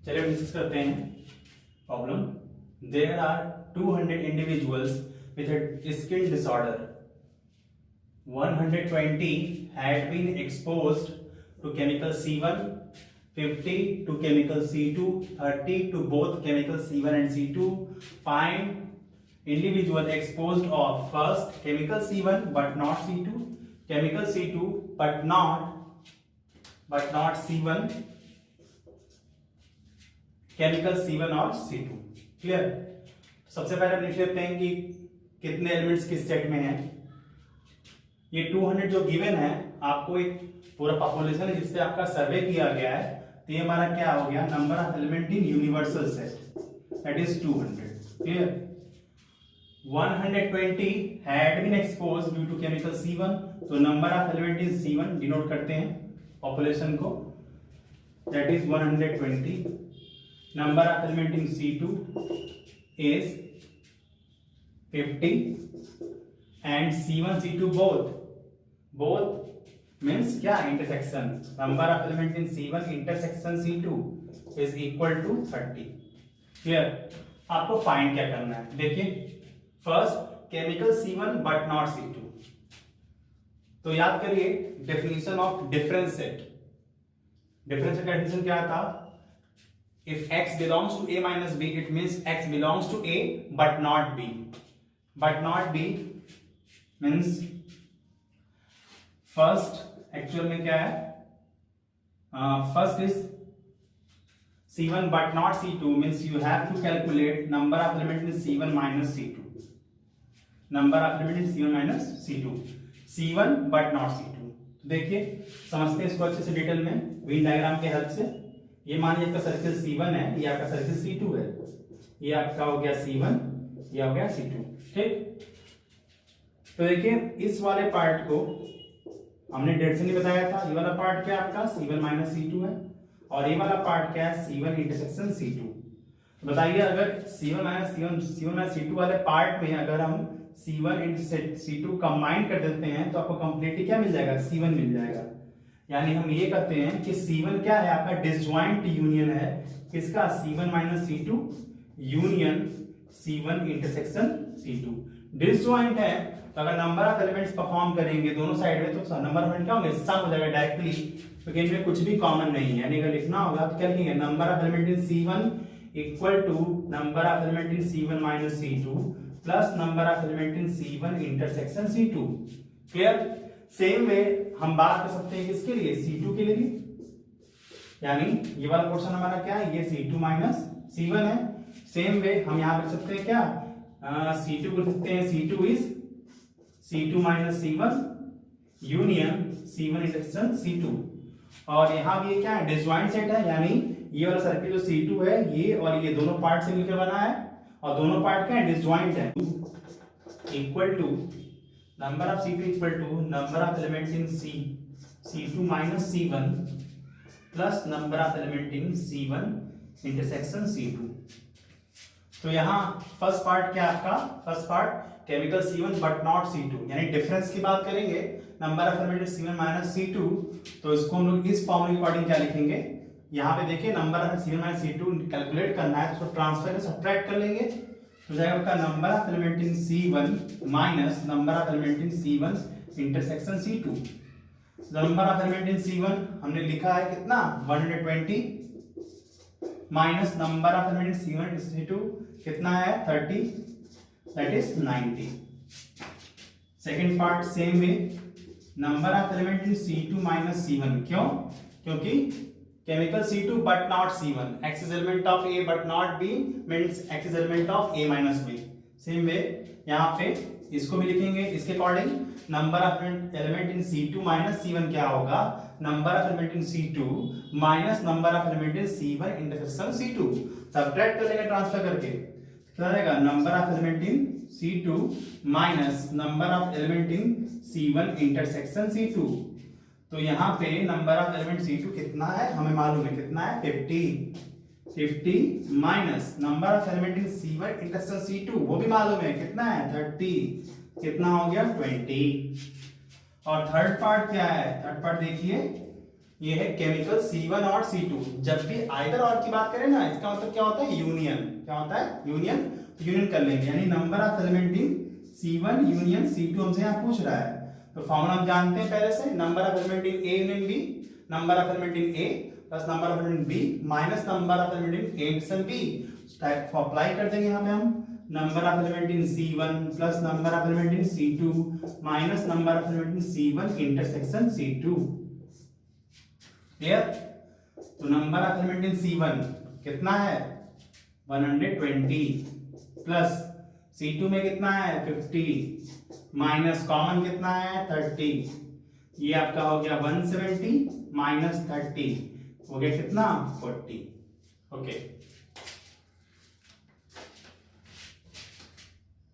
चलिए डिस्कस करते हैं problem. There are 200 individuals with a skin disorder. 120 had been exposed to chemical C1, 50 to chemical C2, 30 to both chemical C1 and C2. Find individual exposed of first chemical C1 but not C2, chemical C2 but not C1, chemical C1 और C2। Clear. सबसे पहले हम लिख लेते हैं कि कितने elements किस सेट में हैं। ये 200 जो गिवन है, आपको एक पूरा पॉपुलेशन है जिससे आपका सर्वे किया गया है, तो ये हमारा क्या हो गया, number of element in universal set, that is 200। Clear. 120 had been exposed due to chemical C1, तो number of element in C1 denote करते हैं पॉपुलेशन को, that is 120। Number of element in C2 is 50 and C1 C2 both means क्या, intersection, number of element in C1 intersection C2 is equal to 30। clear। आपको find क्या करना है, देखिए first chemical C1 but not C2, तो याद करिए definition of difference set. Difference set का डेफिनेशन क्या था, if x belongs to a minus b, it means x belongs to a but not b, but not b means first actual में क्या है, first is C1 but not C2 means you have to calculate number of element in C1 minus C2, number of element in C1 minus C2, C1 but not C2। देखिए समझते हैं इसको अच्छे से detail में वेन डायग्राम के help से। ये मानिए आपका सर्किल C1 है, ये आपका सर्किल C2 है, ये आपका हो गया C1, ये हो गया C2। ठीक, तो देखिए इस वाले पार्ट को हमने डायरेक्शन नहीं बताया था। ये वाला पार्ट क्या है आपका C1 माइनस C2 है, और ये वाला पार्ट क्या है C1 इंटरसेक्शन C2। तो बताइए अगर C1 माइनस C2 वाले पार्ट में अगर हम C1 C2 कंबाइन कर देते हैं तो आपको कंप्लीटली क्या मिल जाएगा, C1 मिल जाएगा। यानी हम ये कहते हैं कि C1 क्या है आपका, डिसजॉइंट यूनियन है किसका, C1 minus C2 union C1 intersection C2। Disjoint है तो अगर नंबर ऑफ एलिमेंट्स परफॉर्म करेंगे दोनों साइड में तो नंबर ऑफ एलिमेंट क्या होंगे, सम हो जाएगा डायरेक्टली, क्योंकि इनमें कुछ भी कॉमन नहीं है। यानी अगर लिखना होगा तो क्या लिखेंगे, number of element in C1 equal to number of element in C1 minus C2 plus number of element in C1 intersection C2। Clear. Same way हम बात कर सकते हैं किसके लिए, C2 के लिए भी, यानी ये वाला पोर्शन हमारा क्या है, ये C2 माइनस C1 है। सेम वे हम यहां लिख सकते हैं क्या, C2 को लिख सकते हैं C2 is C2 minus C1 union C1 intersection C2। और यहां भी ये क्या है, डिसजॉइंट सेट है, यानी ये वाला सर्किल जो C2 है ये और ये दोनों पार्ट से मिलकर बना है, और दोनों पार्ट क्या है, डिसजॉइंट है। Equal to number of C2 equal to number of element in C2 minus C1 plus number of element in C1 intersection C2। तो यहाँ फर्स्ट पार्ट क्या आपका, first part chemical C1 but not C2, यानी difference की बात करेंगे number of element C1 minus C2, तो इसको हम लोग इस फॉर्मूले के अकॉर्डिंग क्या लिखेंगे, यहाँ पे देखिए number of C1 minus C2 calculate करना है तो उसको ट्रांसफर में सब्ट्रैक्ट कर लेंगे, तो जाएगा आपका number of element in C1 minus number of element in C1 intersection C2। Number of element in C1 हमने लिखा है कितना, 120 minus number of element in C1 C2 कितना है, 30, that is 90। Second part same way, number of element in C2 minus C1, क्यों, क्योंकि chemical C2 but not C1, X is element of A but not B means X is element of A minus B। Same way यहाँ पे इसको भी लिखेंगे इसके according, number of element in C2 minus C1 क्या होगा, number of element in C2 minus number of element in C1 intersection C2, subtract कर लेंगे ट्रांसफर करके, क्या रहेगा, number of element in C2 minus number of element in C1 intersection C2। तो यहाँ पे नंबर ऑफ एलिमेंट C2 कितना है, हमें मालूम है कितना है, 50 minus number of element in C1 intersection C2 वो भी मालूम है कितना है, 30, कितना हो गया 20। और थर्ड पार्ट क्या है, थर्ड पार्ट देखिए ये है केमिकल C1 और C2। जब भी आइदर और की बात करें ना, इसका मतलब क्या होता है, यूनियन। क्या होता है, यूनियन। तो यूनियन कर लेंगे, यानी number of element in C1 union C2 हमसे यहाँ पूछ रहा है। तो फॉर्मूला हम जानते हैं पहले से, number of element in A union B, number of element in A plus number of element B minus number of element in A intersection B। Type apply कर देंगे यहाँ पे हम, number of element in C1 plus number of element in C2 minus number of element in C1 intersection C2। Clear? तो number of element in C1 कितना है 120 plus C2 में कितना है 50 माइनस कॉमन कितना है 30, ये आपका हो गया 170 माइनस 30 हो गया कितना 40। ओके